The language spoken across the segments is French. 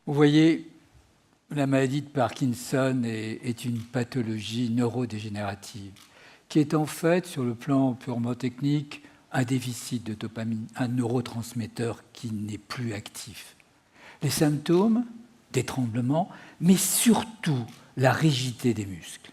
Vous voyez, la maladie de Parkinson est une pathologie neurodégénérative qui est en fait, sur le plan purement technique, un déficit de dopamine, un neurotransmetteur qui n'est plus actif. Les symptômes, des tremblements, mais surtout la rigidité des muscles.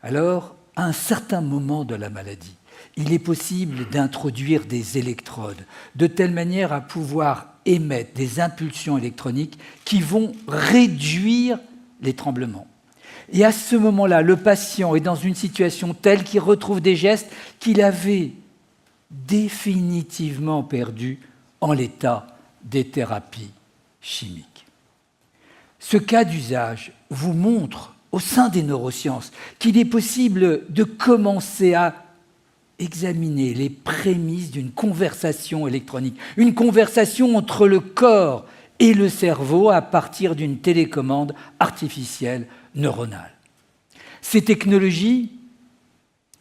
Alors, à un certain moment de la maladie, il est possible d'introduire des électrodes de telle manière à pouvoir émettre des impulsions électroniques qui vont réduire les tremblements. Et à ce moment-là, le patient est dans une situation telle qu'il retrouve des gestes qu'il avait définitivement perdus en l'état des thérapies chimiques. Ce cas d'usage vous montre, au sein des neurosciences, qu'il est possible de commencer à examiner les prémices d'une conversation électronique, une conversation entre le corps et le cerveau à partir d'une télécommande artificielle neuronale. Ces technologies,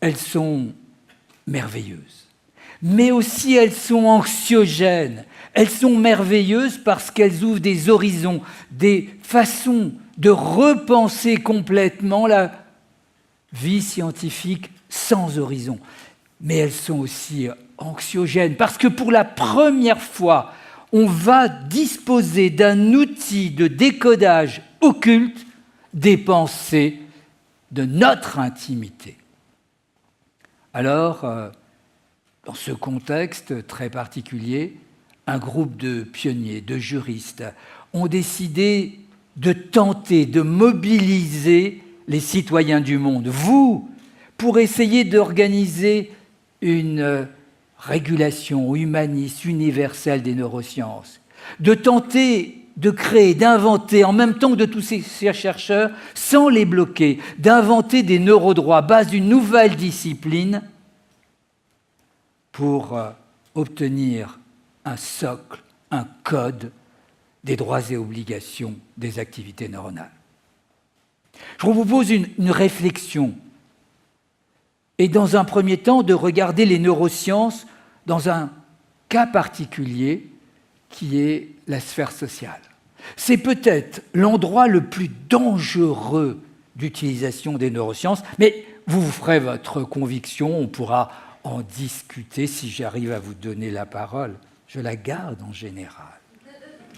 elles sont merveilleuses, mais aussi elles sont anxiogènes. Elles sont merveilleuses parce qu'elles ouvrent des horizons, des façons de repenser complètement la vie scientifique sans horizon. Mais elles sont aussi anxiogènes parce que pour la première fois, on va disposer d'un outil de décodage occulte des pensées de notre intimité. Alors, dans ce contexte très particulier, un groupe de pionniers, de juristes, ont décidé de tenter de mobiliser les citoyens du monde, vous, pour essayer d'organiser une régulation humaniste, universelle des neurosciences, de tenter de créer, d'inventer, en même temps que de tous ces chercheurs, sans les bloquer, d'inventer des neurodroits, base d'une nouvelle discipline pour obtenir un socle, un code des droits et obligations des activités neuronales. Je vous propose une réflexion et dans un premier temps de regarder les neurosciences dans un cas particulier qui est la sphère sociale. C'est peut-être l'endroit le plus dangereux d'utilisation des neurosciences, mais vous ferez votre conviction, on pourra en discuter si j'arrive à vous donner la parole. Je la garde en général.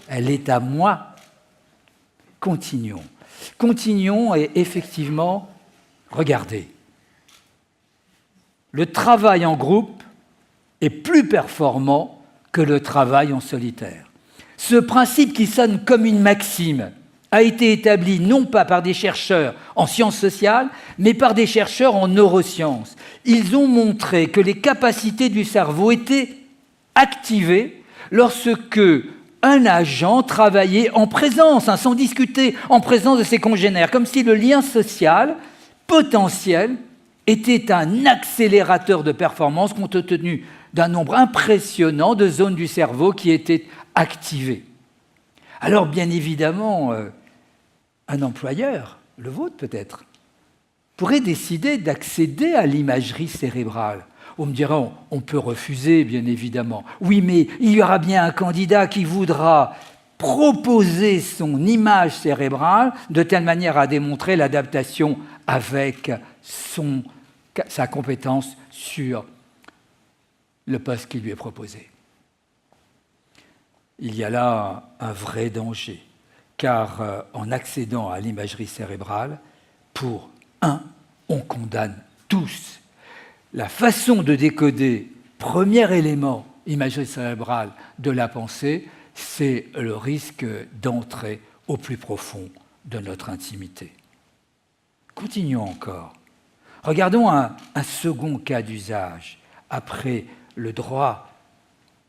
Elle est à moi. Continuons. Continuons et effectivement, regardez. Le travail en groupe est plus performant que le travail en solitaire. Ce principe qui sonne comme une maxime a été établi non pas par des chercheurs en sciences sociales, mais par des chercheurs en neurosciences. Ils ont montré que les capacités du cerveau étaient activées lorsque un agent travaillait en présence, sans discuter, en présence de ses congénères, comme si le lien social potentiel était un accélérateur de performance compte tenu d'un nombre impressionnant de zones du cerveau qui étaient activées. Alors, bien évidemment, un employeur, le vôtre peut-être, pourrait décider d'accéder à l'imagerie cérébrale. On me dira, on peut refuser, bien évidemment. Oui, mais il y aura bien un candidat qui voudra proposer son image cérébrale de telle manière à démontrer l'adaptation avec sa compétence sur le poste qui lui est proposé. Il y a là un vrai danger, car en accédant à l'imagerie cérébrale, pour on condamne tous. La façon de décoder, premier élément, imagerie cérébrale de la pensée, c'est le risque d'entrer au plus profond de notre intimité. Continuons encore. Regardons un second cas d'usage, après le droit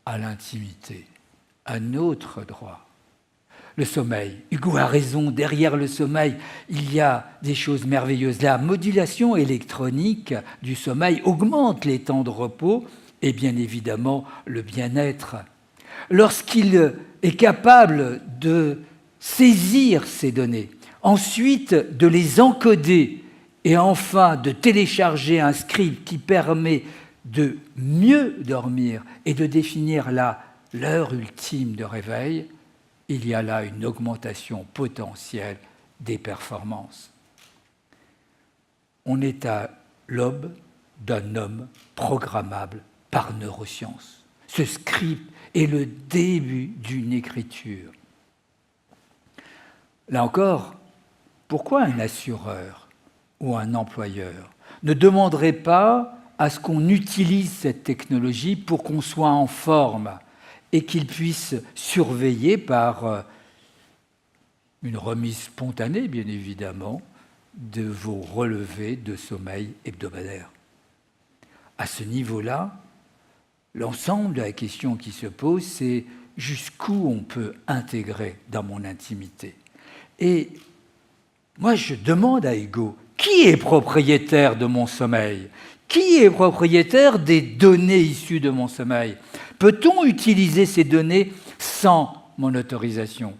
à l'intimité, un autre droit. Le sommeil. Hugo a raison, derrière le sommeil, il y a des choses merveilleuses. La modulation électronique du sommeil augmente les temps de repos et bien évidemment le bien-être. Lorsqu'il est capable de saisir ces données, ensuite de les encoder et enfin de télécharger un script qui permet de mieux dormir et de définir l'heure ultime de réveil, il y a là une augmentation potentielle des performances. On est à l'aube d'un homme programmable par neurosciences. Ce script est le début d'une écriture. Là encore, pourquoi un assureur ou un employeur ne demanderait pas à ce qu'on utilise cette technologie pour qu'on soit en forme et qu'il puisse surveiller par une remise spontanée, bien évidemment, de vos relevés de sommeil hebdomadaires. À ce niveau-là, l'ensemble de la question qui se pose, c'est jusqu'où on peut intégrer dans mon intimité. Et moi, je demande à Ego, qui est propriétaire de mon sommeil ? Qui est propriétaire des données issues de mon sommeil ? Peut-on utiliser ces données sans mon autorisation ?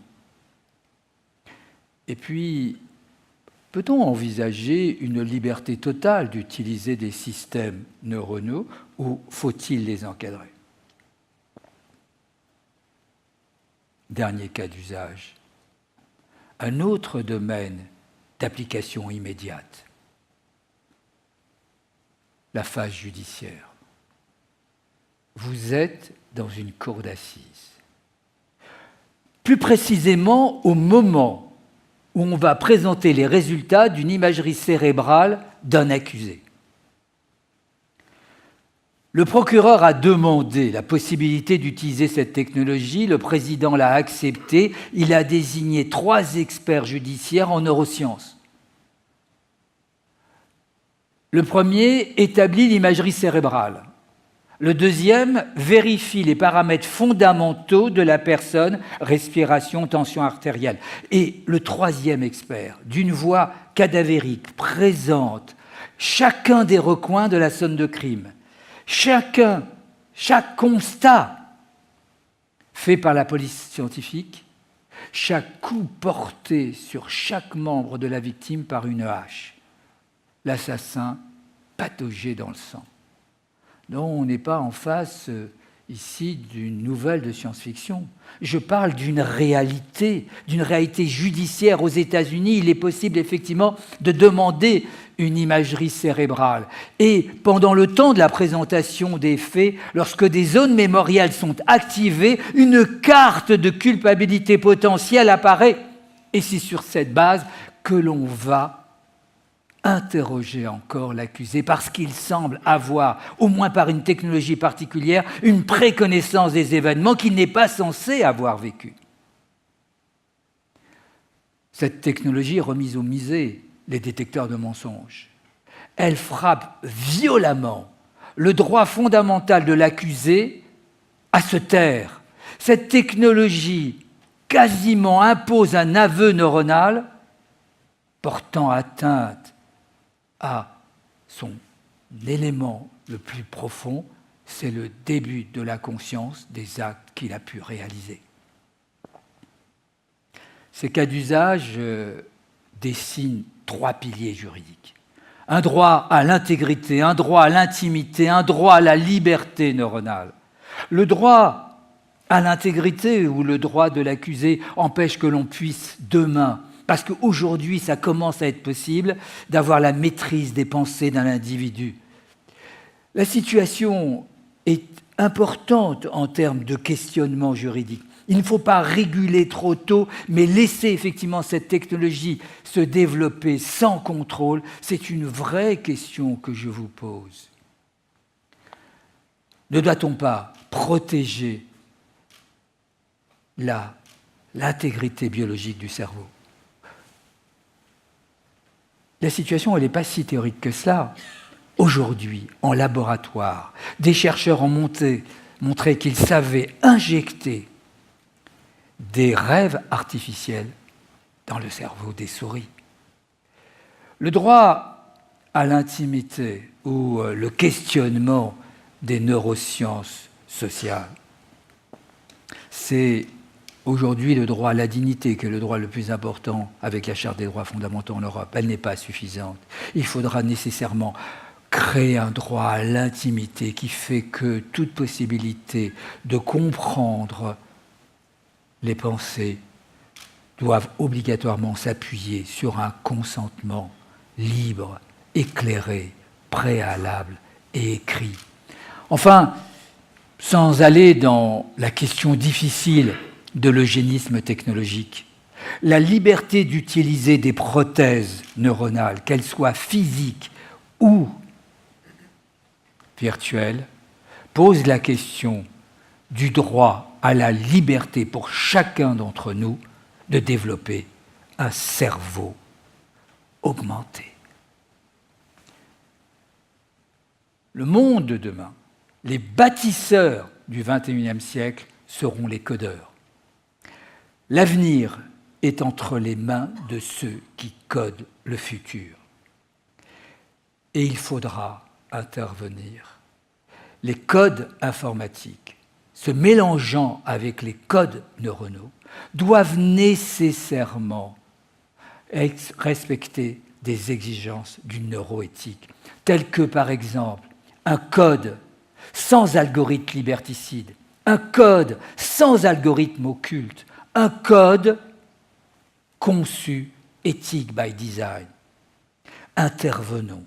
Et puis, peut-on envisager une liberté totale d'utiliser des systèmes neuronaux ou faut-il les encadrer ? Dernier cas d'usage. Un autre domaine d'application immédiate. La phase judiciaire. Vous êtes dans une cour d'assises. Plus précisément au moment où on va présenter les résultats d'une imagerie cérébrale d'un accusé. Le procureur a demandé la possibilité d'utiliser cette technologie, le président l'a accepté, il a désigné 3 experts judiciaires en neurosciences. Le premier établit l'imagerie cérébrale. Le deuxième vérifie les paramètres fondamentaux de la personne, respiration, tension artérielle. Et le troisième expert, d'une voix cadavérique, présente chacun des recoins de la scène de crime, chaque constat fait par la police scientifique, chaque coup porté sur chaque membre de la victime par une hache, l'assassin pataugé dans le sang. Non, on n'est pas en face ici d'une nouvelle de science-fiction. Je parle d'une réalité judiciaire aux États-Unis. Il est possible effectivement de demander une imagerie cérébrale. Et pendant le temps de la présentation des faits, lorsque des zones mémorielles sont activées, une carte de culpabilité potentielle apparaît. Et c'est sur cette base que l'on va interroger encore l'accusé parce qu'il semble avoir, au moins par une technologie particulière, une préconnaissance des événements qu'il n'est pas censé avoir vécu. Cette technologie remise au musée, les détecteurs de mensonges, elle frappe violemment le droit fondamental de l'accusé à se taire. Cette technologie quasiment impose un aveu neuronal portant atteinte à son élément le plus profond, c'est le début de la conscience des actes qu'il a pu réaliser. Ces cas d'usage dessinent 3 piliers juridiques. Un droit à l'intégrité, un droit à l'intimité, un droit à la liberté neuronale. Le droit à l'intégrité ou le droit de l'accusé empêche que l'on puisse demain, parce qu'aujourd'hui, ça commence à être possible d'avoir la maîtrise des pensées d'un individu. La situation est importante en termes de questionnement juridique. Il ne faut pas réguler trop tôt, mais laisser effectivement cette technologie se développer sans contrôle, c'est une vraie question que je vous pose. Ne doit-on pas protéger l'intégrité biologique du cerveau ? La situation, elle n'est pas si théorique que cela. Aujourd'hui, en laboratoire, des chercheurs ont montré qu'ils savaient injecter des rêves artificiels dans le cerveau des souris. Le droit à l'intimité ou le questionnement des neurosciences sociales, c'est aujourd'hui le droit à la dignité, qui est le droit le plus important avec la Charte des droits fondamentaux en Europe. Elle n'est pas suffisante. Il faudra nécessairement créer un droit à l'intimité qui fait que toute possibilité de comprendre les pensées doivent obligatoirement s'appuyer sur un consentement libre, éclairé, préalable et écrit. Enfin, sans aller dans la question difficile de l'eugénisme technologique, la liberté d'utiliser des prothèses neuronales, qu'elles soient physiques ou virtuelles, pose la question du droit à la liberté pour chacun d'entre nous de développer un cerveau augmenté. Le monde de demain, les bâtisseurs du XXIe siècle seront les codeurs. L'avenir est entre les mains de ceux qui codent le futur. Et il faudra intervenir. Les codes informatiques, se mélangeant avec les codes neuronaux, doivent nécessairement respecter des exigences d'une neuroéthique, telles que, par exemple, un code sans algorithme liberticide, un code sans algorithme occulte, un code conçu éthique by design. Intervenons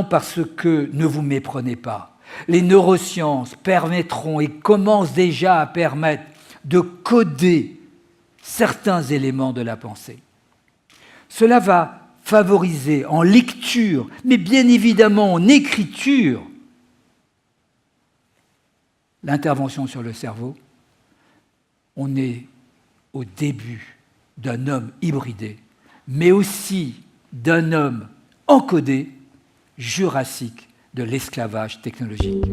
parce que, ne vous méprenez pas, les neurosciences permettront et commencent déjà à permettre de coder certains éléments de la pensée. Cela va favoriser en lecture, mais bien évidemment en écriture, l'intervention sur le cerveau. On est au début d'un homme hybridé, mais aussi d'un homme encodé, jurassique de l'esclavage technologique.